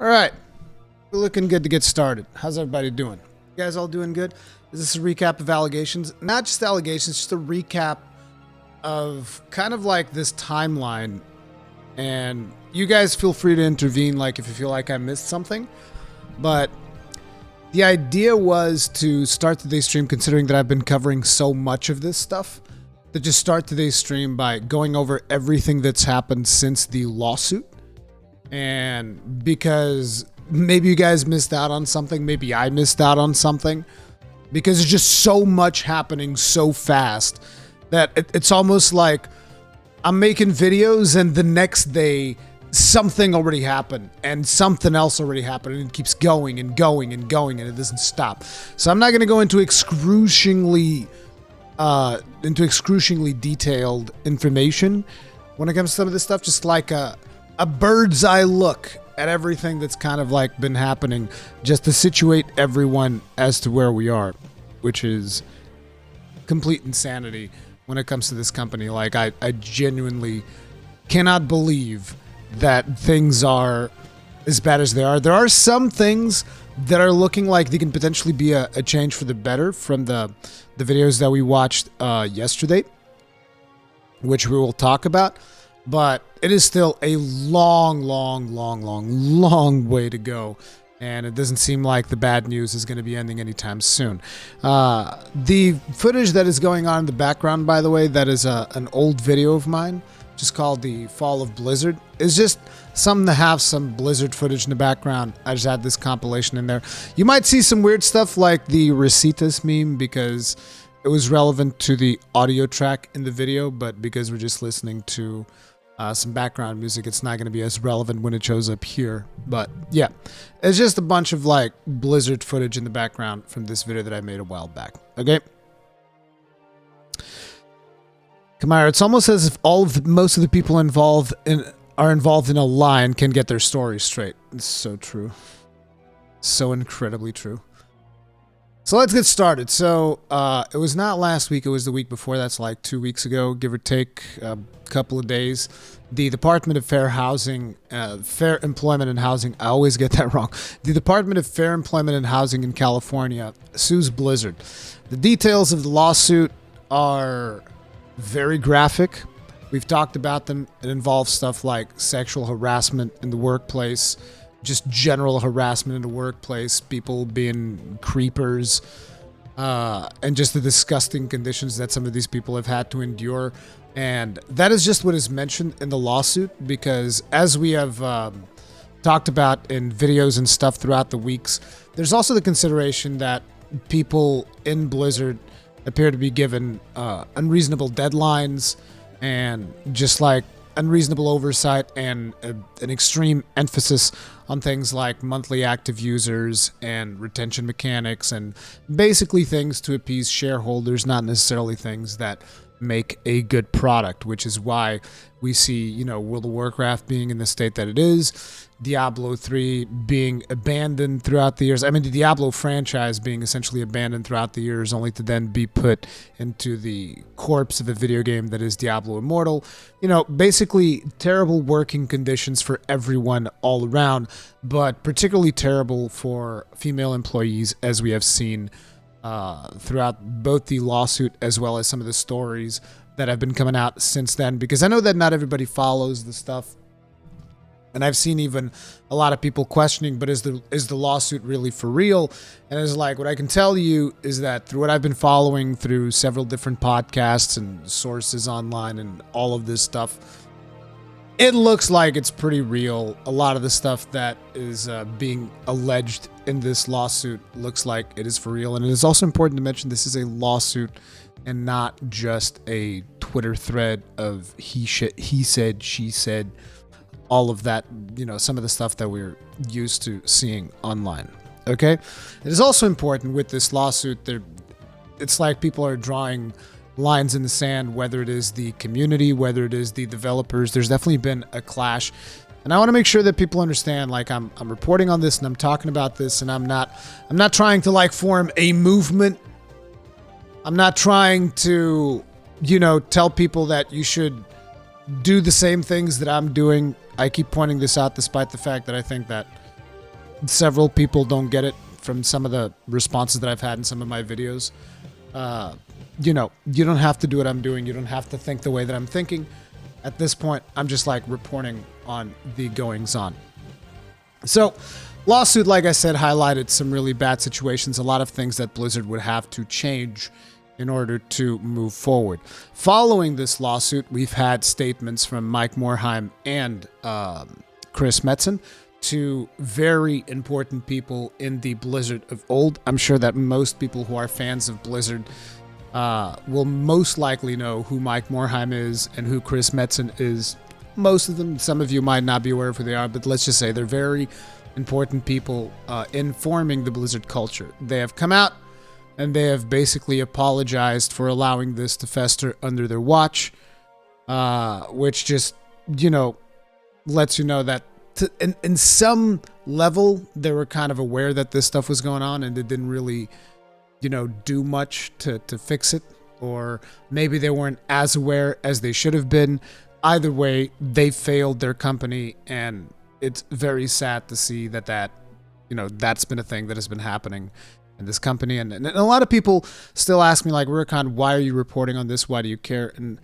All right, we're looking good to get started. How's everybody doing? You guys all doing good? Is this a recap of allegations? Not just allegations, just a recap of kind of like this timeline. And you guys feel free to intervene, like if you feel like I missed something. But the idea was to start today's stream, considering that I've been covering so much of this stuff, to just start today's stream by going over everything that's happened since the lawsuit. And because maybe you guys missed out on something, maybe I missed out on something, because there's just so much happening so fast that it's almost like I'm making videos and the next day something already happened and something else already happened, and it keeps going and going and going and it doesn't stop. So I'm not going to go into excruciatingly detailed information when it comes to some of this stuff, just like a bird's eye look at everything that's kind of like been happening, just to situate everyone as to where we are, which is complete insanity when it comes to this company. Like, I genuinely cannot believe that things are as bad as they are. There are some things that are looking like they can potentially be a change for the better from the videos that we watched yesterday, which we will talk about. But it is still a long way to go. And it doesn't seem like the bad news is going to be ending anytime soon. The footage that is going on in the background, by the way, that is an old video of mine, just called The Fall of Blizzard. It's just something to have some Blizzard footage in the background. I just had this compilation in there. You might see some weird stuff like the Recetas meme, because it was relevant to the audio track in the video, but because we're just listening to some background music, it's not going to be as relevant when it shows up here. But yeah, it's just a bunch of like Blizzard footage in the background from this video that I made a while back. Okay. Kamara, it's almost as if most of the people are involved in a lie and can get their story straight. It's so true. So incredibly true. So let's get started. So it was not last week, it was the week before. That's like 2 weeks ago, give or take a couple of days. The Department of Fair Employment and Housing, I always get that wrong. The Department of Fair Employment and Housing in California sues Blizzard. The details of the lawsuit are very graphic. We've talked about them. It involves stuff like sexual harassment in the workplace, just general harassment in the workplace, people being creepers, and just the disgusting conditions that some of these people have had to endure. And that is just what is mentioned in the lawsuit, because as we have talked about in videos and stuff throughout the weeks, there's also the consideration that people in Blizzard appear to be given unreasonable deadlines and just like unreasonable oversight and an extreme emphasis on things like monthly active users and retention mechanics, and basically things to appease shareholders, not necessarily things that make a good product, which is why we see, World of Warcraft being in the state that it is, Diablo 3 being abandoned throughout the years. I mean, the Diablo franchise being essentially abandoned throughout the years, only to then be put into the corpse of a video game that is Diablo Immortal. Basically terrible working conditions for everyone all around, but particularly terrible for female employees, as we have seen throughout both the lawsuit as well as some of the stories that have been coming out since then, because I know that not everybody follows the stuff, and I've seen even a lot of people questioning, but is the lawsuit really for real? And it's like, what I can tell you is that through what I've been following through several different podcasts and sources online and all of this stuff, it looks like it's pretty real. A lot of the stuff that is being alleged in this lawsuit looks like it is for real. And it is also important to mention this is a lawsuit and not just a Twitter thread of he said, she said, all of that, some of the stuff that we're used to seeing online. Okay? It is also important with this lawsuit, it's like people are drawing lines in the sand, whether it is the community, whether it is the developers. There's definitely been a clash, and I want to make sure that people understand, like, I'm reporting on this and I'm talking about this, and I'm not trying to like form a movement. I'm not trying to, tell people that you should do the same things that I'm doing. I keep pointing this out despite the fact that I think that several people don't get it from some of the responses that I've had in some of my videos. You know, you don't have to do what I'm doing. You don't have to think the way that I'm thinking. At this point, I'm just like reporting on the goings on. So, lawsuit, like I said, highlighted some really bad situations, a lot of things that Blizzard would have to change in order to move forward. Following this lawsuit, we've had statements from Mike Morhaime and Chris Metzen, two very important people in the Blizzard of old. I'm sure that most people who are fans of Blizzard will most likely know who Mike Morhaime is and who Chris Metzen is. Most of them, some of you might not be aware of who they are, but let's just say they're very important people in forming the Blizzard culture. They have come out and they have basically apologized for allowing this to fester under their watch, which just, you know, lets you know that in some level they were kind of aware that this stuff was going on and they didn't really, you know, do much to fix it, or maybe they weren't as aware as they should have been. Either way, they failed their company, and it's very sad to see that you know, that's been a thing that has been happening in this company. And a lot of people still ask me, like, Rurikhan, why are you reporting on this? Why do you care? And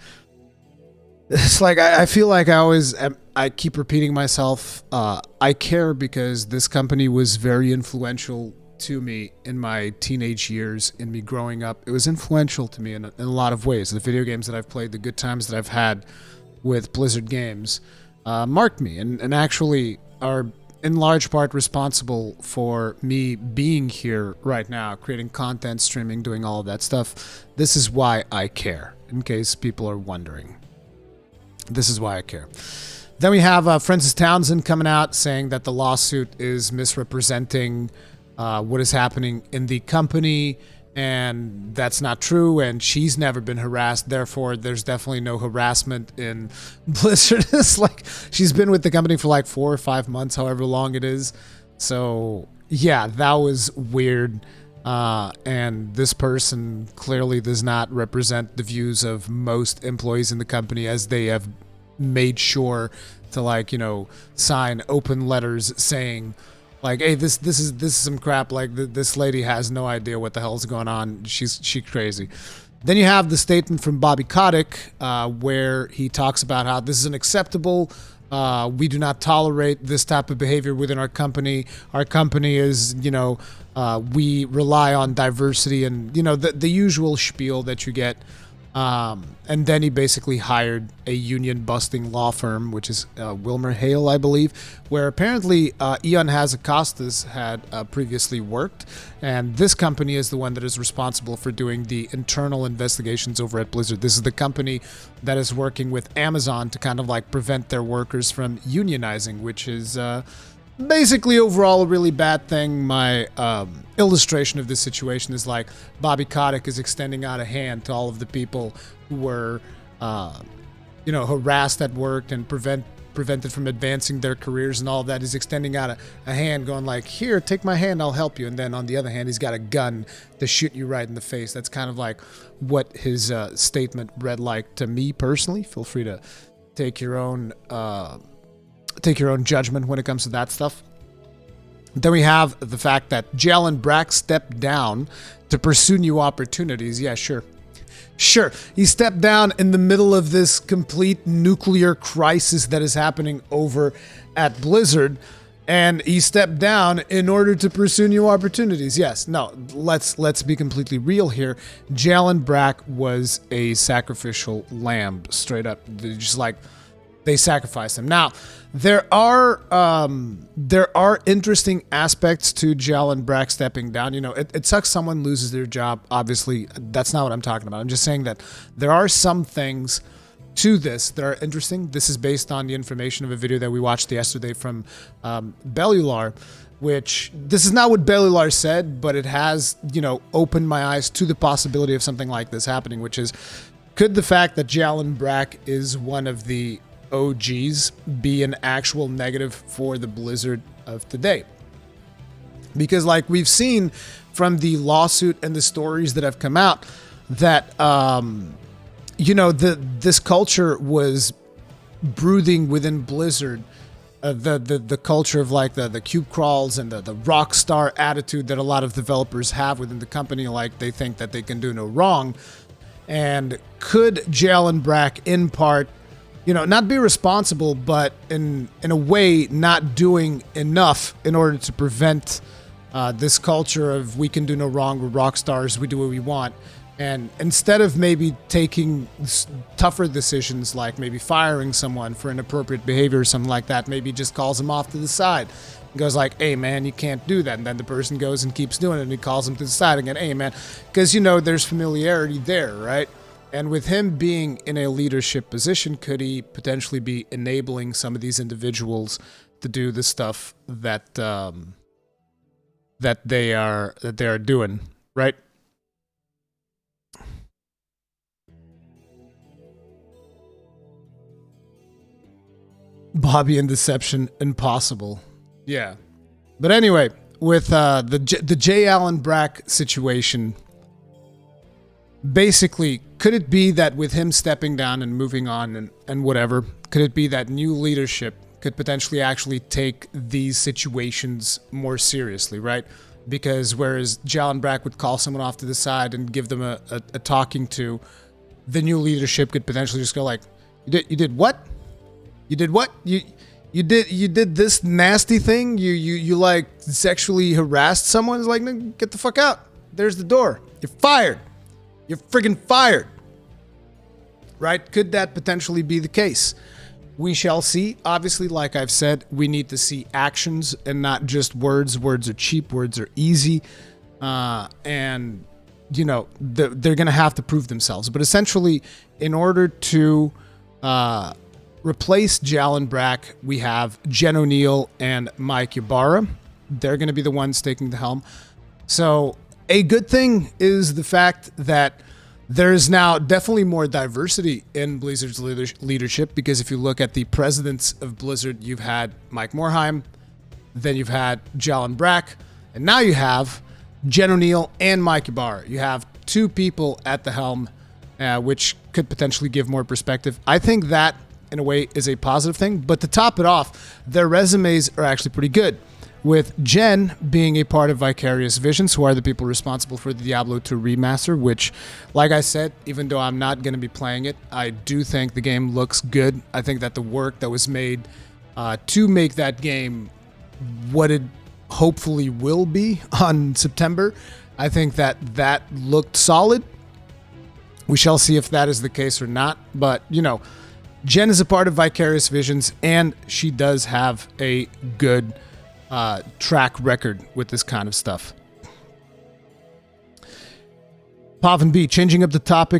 it's like, I feel like I keep repeating myself. I care because this company was very influential to me in my teenage years, in me growing up. It was influential to me in a lot of ways. The video games that I've played, the good times that I've had with Blizzard games marked me and actually are in large part responsible for me being here right now, creating content, streaming, doing all of that stuff. This is why I care, in case people are wondering. This is why I care. Then we have Frances Townsend coming out saying that the lawsuit is misrepresenting what is happening in the company, and that's not true, and she's never been harassed, therefore there's definitely no harassment in Blizzard. It's like, she's been with the company for like 4 or 5 months, however long it is. So yeah, that was weird, and this person clearly does not represent the views of most employees in the company, as they have made sure to, like, you know, sign open letters saying, like, hey, this is some crap. Like, this lady has no idea what the hell's going on. She's crazy. Then you have the statement from Bobby Kotick, where he talks about how this is unacceptable. We do not tolerate this type of behavior within our company. Our company is, you know, we rely on diversity and, you know, the usual spiel that you get. And then he basically hired a union-busting law firm, which is Wilmer Hale, I believe, where apparently Ion Hazakostas had previously worked, and this company is the one that is responsible for doing the internal investigations over at Blizzard. This is the company that is working with Amazon to kind of like prevent their workers from unionizing, which is basically overall a really bad thing. My illustration of this situation is like Bobby Kotick is extending out a hand to all of the people who were, you know, harassed at work and prevented from advancing their careers and all of that. He's extending out a hand going like, here, take my hand, I'll help you. And then on the other hand, he's got a gun to shoot you right in the face. That's kind of like what his statement read like to me personally. Feel free to take your own judgment when it comes to that stuff. Then we have the fact that Jalen Brack stepped down to pursue new opportunities. Yeah, sure. He stepped down in the middle of this complete nuclear crisis that is happening over at Blizzard, and he stepped down in order to pursue new opportunities. Yes, no, let's be completely real here. Jalen Brack was a sacrificial lamb, straight up. Just like, they sacrificed him. Now, there are interesting aspects to Jalen Brack stepping down. You know, it sucks someone loses their job. Obviously, that's not what I'm talking about. I'm just saying that there are some things to this that are interesting. This is based on the information of a video that we watched yesterday from Bellular, which, this is not what Bellular said, but it has, you know, opened my eyes to the possibility of something like this happening, which is, could the fact that Jalen Brack is one of the OGs be an actual negative for the Blizzard of today? Because like we've seen from the lawsuit and the stories that have come out, that you know, this culture was brooding within Blizzard the culture of like the cube crawls and the rock star attitude that a lot of developers have within the company, like they think that they can do no wrong. And could Jalen Brack in part, not be responsible, but in a way not doing enough in order to prevent this culture of we can do no wrong, we're rock stars, we do what we want. And instead of maybe taking tougher decisions like maybe firing someone for inappropriate behavior or something like that, maybe just calls him off to the side and goes like, hey man, you can't do that. And then the person goes and keeps doing it and he calls him to the side again, hey man, because there's familiarity there, right? And with him being in a leadership position, could he potentially be enabling some of these individuals to do the stuff that they are doing, right? Bobby and deception, impossible. Yeah. But anyway, with the J. Allen Brack situation, basically, could it be that with him stepping down and moving on and whatever, could it be that new leadership could potentially actually take these situations more seriously, right? Because whereas J. Allen Brack would call someone off to the side and give them a talking to, the new leadership could potentially just go like, you did what? You did what? You did this nasty thing? You like sexually harassed someone? It's like, no, get the fuck out. There's the door. You're fired. You're friggin' fired. Right? Could that potentially be the case? We shall see. Obviously, like I've said, we need to see actions and not just words. Words are cheap. Words are easy. And, they're going to have to prove themselves. But essentially, in order to replace Jalen Brack, we have Jen Oneal and Mike Ybarra. They're going to be the ones taking the helm. So a good thing is the fact that there's now definitely more diversity in Blizzard's leadership, because if you look at the presidents of Blizzard, you've had Mike Morhaime, then you've had Jalen Brack, and now you have Jen Oneal and Mike Ybarra. You have two people at the helm, which could potentially give more perspective. I think that in a way is a positive thing, but to top it off, their resumes are actually pretty good, with Jen being a part of Vicarious Visions, who are the people responsible for the Diablo 2 remaster, which, like I said, even though I'm not going to be playing it, I do think the game looks good. I think that the work that was made to make that game what it hopefully will be on September, I think that looked solid. We shall see if that is the case or not, but, Jen is a part of Vicarious Visions, and she does have a good track record with this kind of stuff. Pavan B, changing up the top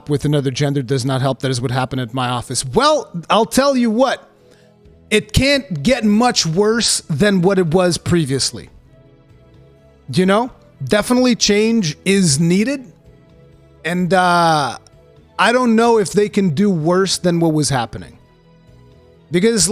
with another gender does not help. That is what happened at my office. Well, I'll tell you what. It can't get much worse than what it was previously. Definitely change is needed. And I don't know if they can do worse than what was happening. Because,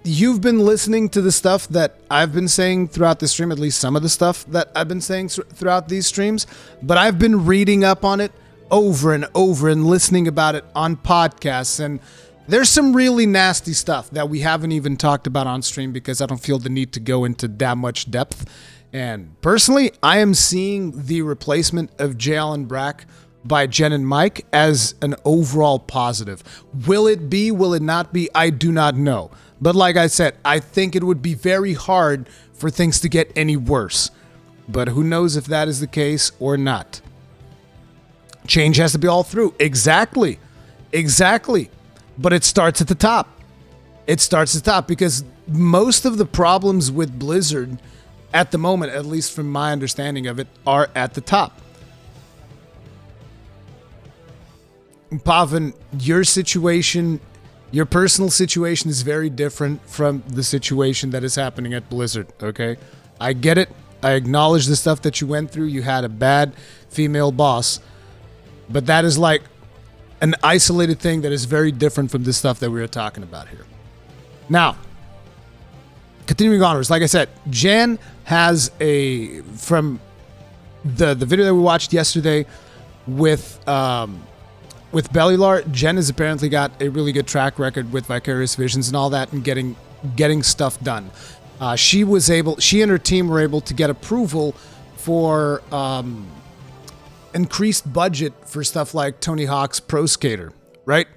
you've been listening to the stuff that I've been saying throughout the stream, at least some of the stuff that I've been saying throughout these streams, but I've been reading up on it over and over and listening about it on podcasts, and there's some really nasty stuff that we haven't even talked about on stream because I don't feel the need to go into that much depth. And personally, I am seeing the replacement of J. Allen Brack by Jen and Mike as an overall positive. Will it be? Will it not be? I do not know. But like I said, I think it would be very hard for things to get any worse. But who knows if that is the case or not. Change has to be all through. Exactly. But it starts at the top. Because most of the problems with Blizzard at the moment, at least from my understanding of it, are at the top. Pavan, your personal situation is very different from the situation that is happening at Blizzard, okay? I get it. I acknowledge the stuff that you went through. You had a bad female boss. But that is like an isolated thing that is very different from the stuff that we are talking about here. Now, continuing onwards, like I said, Jan has from the video that we watched yesterday with with Bellular, Jen has apparently got a really good track record with Vicarious Visions and all that, and getting stuff done. She and her team were able to get approval for increased budget for stuff like Tony Hawk's Pro Skater, right?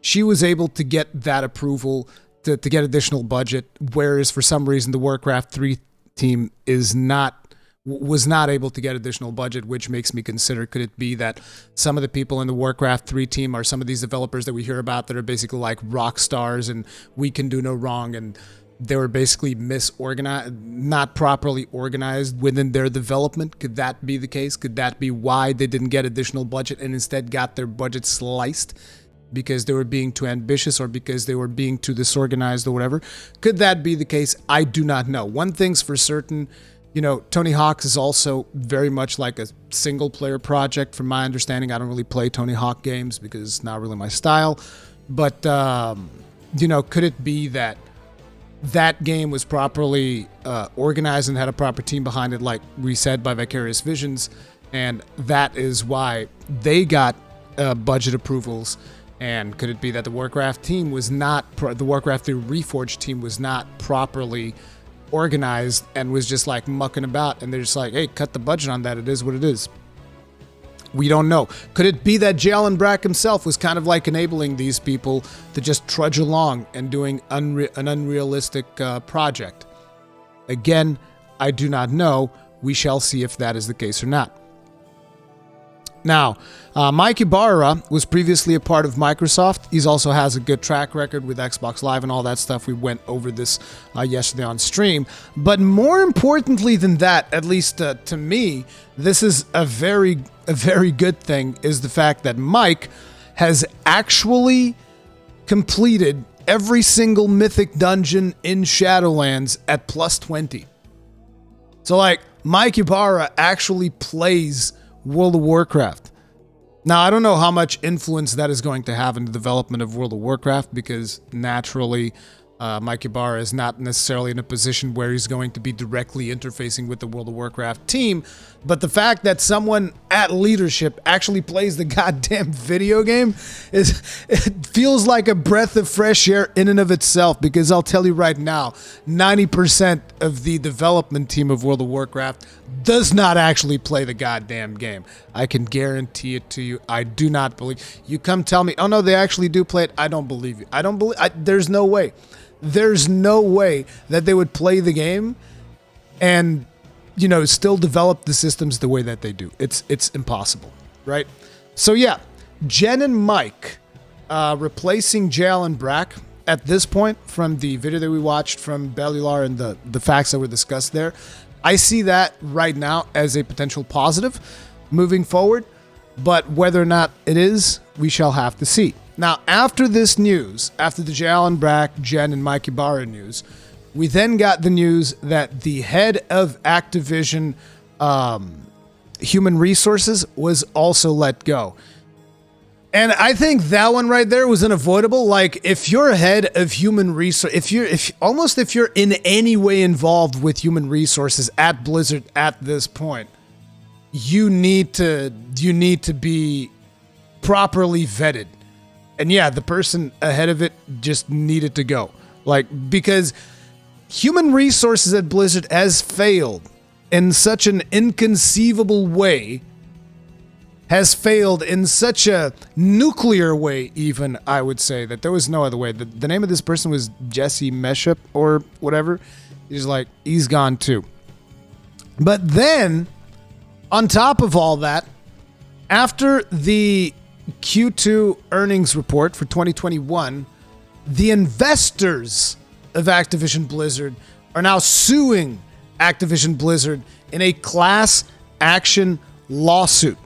She was able to get that approval to get additional budget, whereas for some reason the Warcraft 3 team was not able to get additional budget, which makes me consider, could it be that some of the people in the Warcraft 3 team are some of these developers that we hear about that are basically like rock stars and we can do no wrong, and they were basically not properly organized within their development? Could that be the case? Could that be why they didn't get additional budget and instead got their budget sliced because they were being too ambitious or because they were being too disorganized or whatever? Could that be the case? I do not know. One thing's for certain, Tony Hawk is also very much like a single-player project, from my understanding. I don't really play Tony Hawk games because it's not really my style. But, could it be that game was properly organized and had a proper team behind it, like we said, by Vicarious Visions, and that is why they got budget approvals? And could it be that the Warcraft team was not, the Warcraft 3 Reforged team was not properly organized and was just like mucking about, and they're just like, hey, cut the budget on that, it is what it is? We don't know. Could it be that Jalen Brack himself was kind of like enabling these people to just trudge along and doing an unrealistic project? Again, I do not know. We shall see if that is the case or not. Now, Mike Ybarra was previously a part of Microsoft. He also has a good track record with Xbox Live and all that stuff. We went over this yesterday on stream. But more importantly than that, at least to me, this is a very good thing, is the fact that Mike has actually completed every single mythic dungeon in Shadowlands at plus 20. So, like, Mike Ybarra actually plays World of Warcraft. Now, I don't know how much influence that is going to have in the development of World of Warcraft, because naturally, Mike Ybarra is not necessarily in a position where he's going to be directly interfacing with the World of Warcraft team. But the fact that someone at leadership actually plays the goddamn video game it feels like a breath of fresh air in and of itself, because I'll tell you right now, 90% of the development team of World of Warcraft does not actually play the goddamn game. I can guarantee it to you. I do not believe. You come tell me, oh no, they actually do play it. I don't believe you. There's no way. There's no way that they would play the game and, still develop the systems the way that they do. It's impossible, right? So yeah, Jen and Mike replacing Jalen Brack at this point, from the video that we watched from Bellular and the facts that were discussed there. I see that right now as a potential positive moving forward, but whether or not it is, we shall have to see. Now, after this news, after the Jalen Brack, Jen, and Mike Ybarra news, we then got the news that the head of Activision Human Resources was also let go. And I think that one right there was unavoidable. Like, if you're head of human resource, if you're in any way involved with human resources at Blizzard at this point, you need to be properly vetted. And yeah, the person ahead of it just needed to go. Like, because human resources at Blizzard has failed in such an inconceivable way, has failed in such a nuclear way, even, I would say, that there was no other way. The name of this person was Jesse Meshup or whatever. He's gone too. But then, on top of all that, after the Q2 earnings report for 2021, the investors of Activision Blizzard are now suing Activision Blizzard in a class action lawsuit.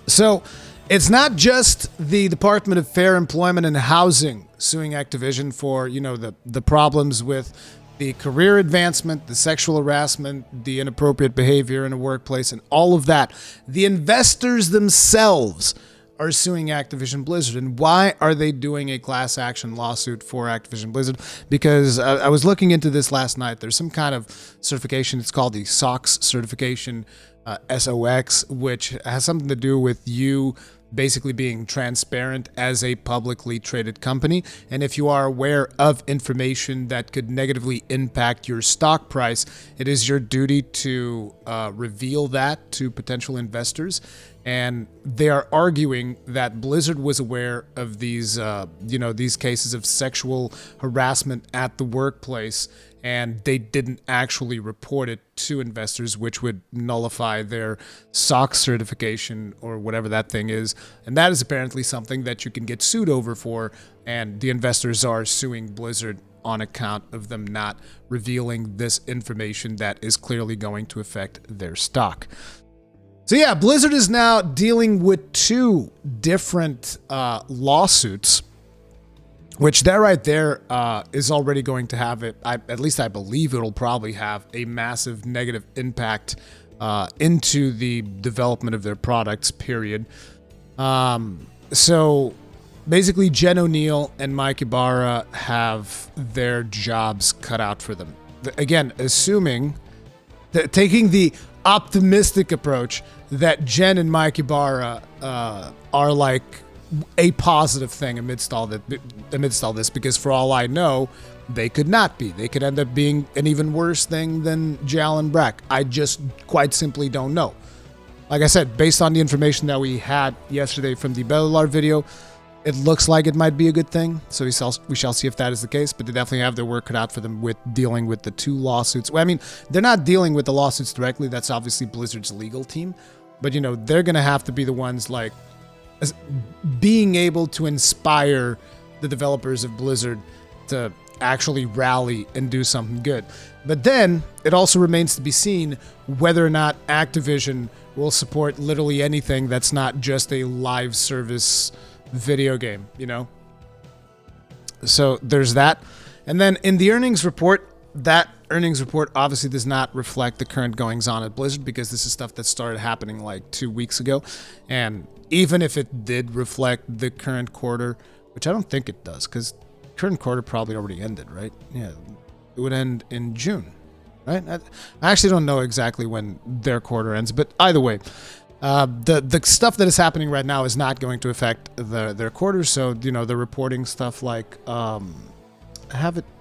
So it's not just the Department of Fair Employment and Housing suing Activision for, the problems with the career advancement, the sexual harassment, the inappropriate behavior in a workplace, and all of that. The investors themselves are suing Activision Blizzard. And why are they doing a class action lawsuit for Activision Blizzard? Because I was looking into this last night. There's some kind of certification. It's called the SOX certification, SOX, which has something to do with you basically being transparent as a publicly traded company. And if you are aware of information that could negatively impact your stock price, it is your duty to reveal that to potential investors. And they are arguing that Blizzard was aware of these, these cases of sexual harassment at the workplace, and they didn't actually report it to investors, which would nullify their SOX certification or whatever that thing is. And that is apparently something that you can get sued over for, and the investors are suing Blizzard on account of them not revealing this information that is clearly going to affect their stock. So yeah, Blizzard is now dealing with 2 different lawsuits, which that right there is already going to have at least I believe it'll probably have a massive negative impact into the development of their products, period. So basically, Jen Oneal and Mike Ybarra have their jobs cut out for them. Again, assuming that, taking the optimistic approach that Jen and Mike Ybarra are like a positive thing amidst all this, because for all I know, they could not be. They could end up being an even worse thing than Jal and Brack. I just quite simply don't know. Like I said, based on the information that we had yesterday from the Bellar video, it looks like it might be a good thing. So we shall see if that is the case, but they definitely have their work cut out for them with dealing with the 2 lawsuits. Well, I mean, they're not dealing with the lawsuits directly. That's obviously Blizzard's legal team. But, they're going to have to be the ones, like, being able to inspire the developers of Blizzard to actually rally and do something good. But then it also remains to be seen whether or not Activision will support literally anything that's not just a live service video game, So there's that. And then in the earnings report, that earnings report obviously does not reflect the current goings on at Blizzard, because this is stuff that started happening like 2 weeks ago. And even if it did reflect the current quarter, which I don't think it does, because current quarter probably already ended, right? Yeah, it would end in June, right? I actually don't know exactly when their quarter ends, but either way, the stuff that is happening right now is not going to affect their quarter. So they're reporting stuff like I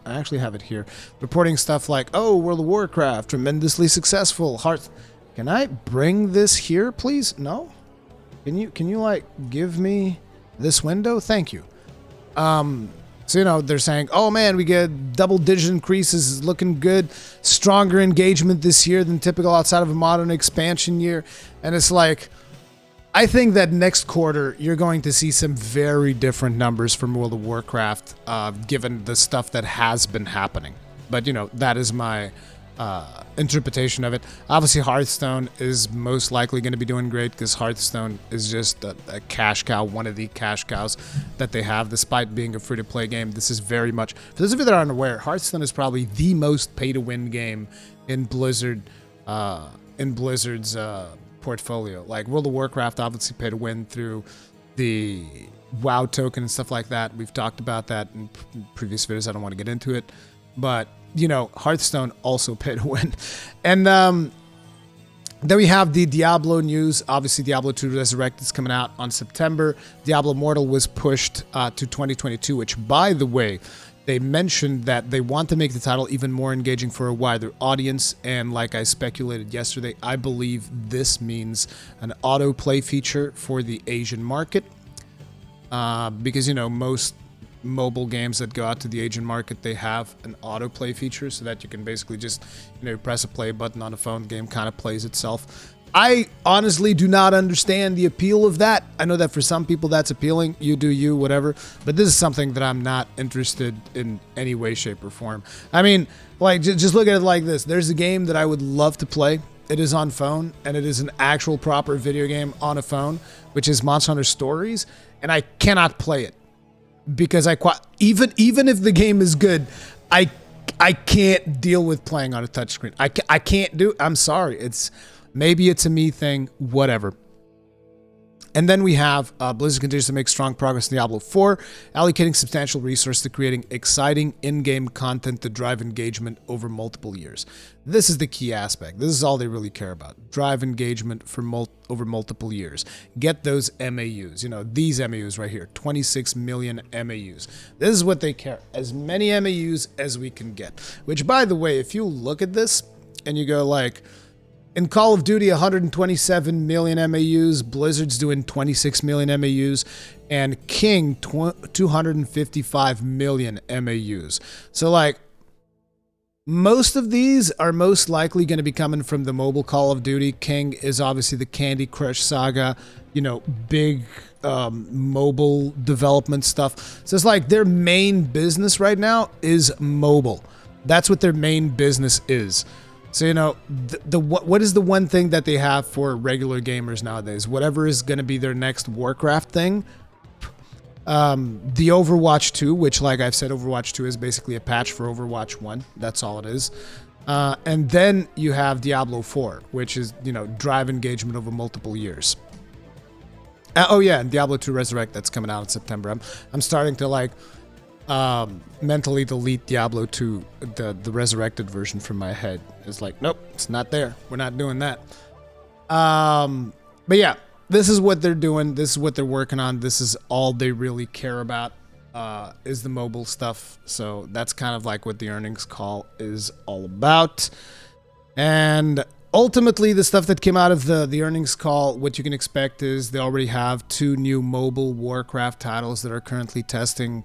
actually have it here. Reporting stuff like, oh, World of Warcraft tremendously successful. Can I bring this here, please? No. Can you like give me this window? Thank you. So, they're saying, oh man, we get double-digit increases, looking good, stronger engagement this year than typical outside of a modern expansion year. And it's like, I think that next quarter, you're going to see some very different numbers from World of Warcraft, given the stuff that has been happening. But, that is my interpretation of it. Obviously, Hearthstone is most likely going to be doing great, because Hearthstone is just a cash cow, one of the cash cows that they have, despite being a free-to-play game. This is very much, for those of you that aren't aware, Hearthstone is probably the most pay-to-win game in Blizzard's portfolio. Like World of Warcraft, obviously pay to win through the WoW token and stuff like that. We've talked about that in previous videos. I don't want to get into it, but Hearthstone also pay to win. And then we have the Diablo news. Obviously, Diablo 2 Resurrected is coming out on September. Diablo Immortal was pushed to 2022, which, by the way, they mentioned that they want to make the title even more engaging for a wider audience, and like I speculated yesterday, I believe this means an autoplay feature for the Asian market, because, most mobile games that go out to the Asian market, they have an autoplay feature so that you can basically just, press a play button on a phone, the game kind of plays itself. I honestly do not understand the appeal of that. I know that for some people that's appealing. You do you, whatever. But this is something that I'm not interested in any way, shape, or form. I mean, like, just look at it like this. There's a game that I would love to play. It is on phone, and it is an actual proper video game on a phone, which is Monster Hunter Stories, and I cannot play it because even if the game is good, I can't deal with playing on a touchscreen. I can't do. I'm sorry. Maybe it's a me thing, whatever. And then we have Blizzard continues to make strong progress in Diablo 4, allocating substantial resources to creating exciting in-game content to drive engagement over multiple years. This is the key aspect. This is all they really care about. Drive engagement for over multiple years. Get those MAUs. You know, these MAUs right here, 26 million MAUs. This is what they care. As many MAUs as we can get. Which, by the way, if you look at this and you go like, in Call of Duty, 127 million MAUs, Blizzard's doing 26 million MAUs, and King, 255 million MAUs. So, like, most of these are most likely going to be coming from the mobile Call of Duty. King is obviously the Candy Crush saga, you know, big mobile development stuff. So it's like their main business right now is mobile. That's what their main business is. So, you know, what is the one thing that they have for regular gamers nowadays? Whatever is going to be their next Warcraft thing. The Overwatch 2, which, like I've said, Overwatch 2 is basically a patch for Overwatch 1. That's all it is. And then you have Diablo 4, which is, you know, drive engagement over multiple years. Oh, yeah, and Diablo 2 Resurrect, that's coming out in September. I'm starting to, like, mentally delete Diablo 2, the resurrected version from my head. It's like, nope, it's not there. We're not doing that. But yeah, this is what they're doing. This is what they're working on. This is all they really care about, is the mobile stuff. So that's kind of like what the earnings call is all about. And ultimately, the stuff that came out of the earnings call, what you can expect is they already have 2 new mobile Warcraft titles that are currently testing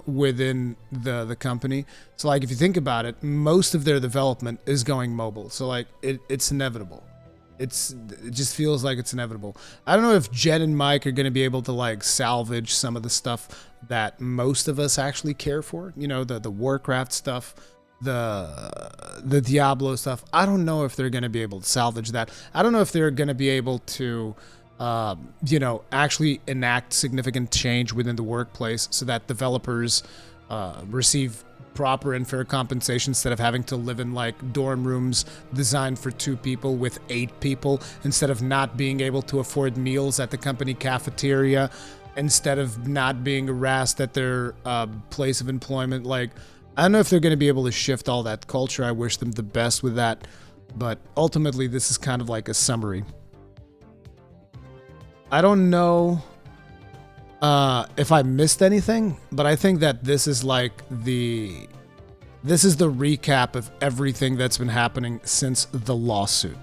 within the company. So, like, if you think about it, most of their development is going mobile. So, like, it's inevitable. It just feels like it's inevitable. I don't know if Jen and Mike are going to be able to, like, salvage some of the stuff that most of us actually care for. You know, the Warcraft stuff, the Diablo stuff. I don't know if they're going to be able to salvage that. I don't know if they're going to be able to you know, actually enact significant change within the workplace so that developers receive proper and fair compensation instead of having to live in, like, dorm rooms designed for 2 people with 8 people, instead of not being able to afford meals at the company cafeteria, instead of not being harassed at their place of employment. Like, I don't know if they're going to be able to shift all that culture. I wish them the best with that. But ultimately, this is kind of like a summary. I don't know if I missed anything, but I think that this is like the recap of everything that's been happening since the lawsuit.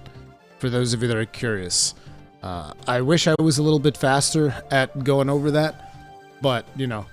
For those of you that are curious, I wish I was a little bit faster at going over that, but, you know,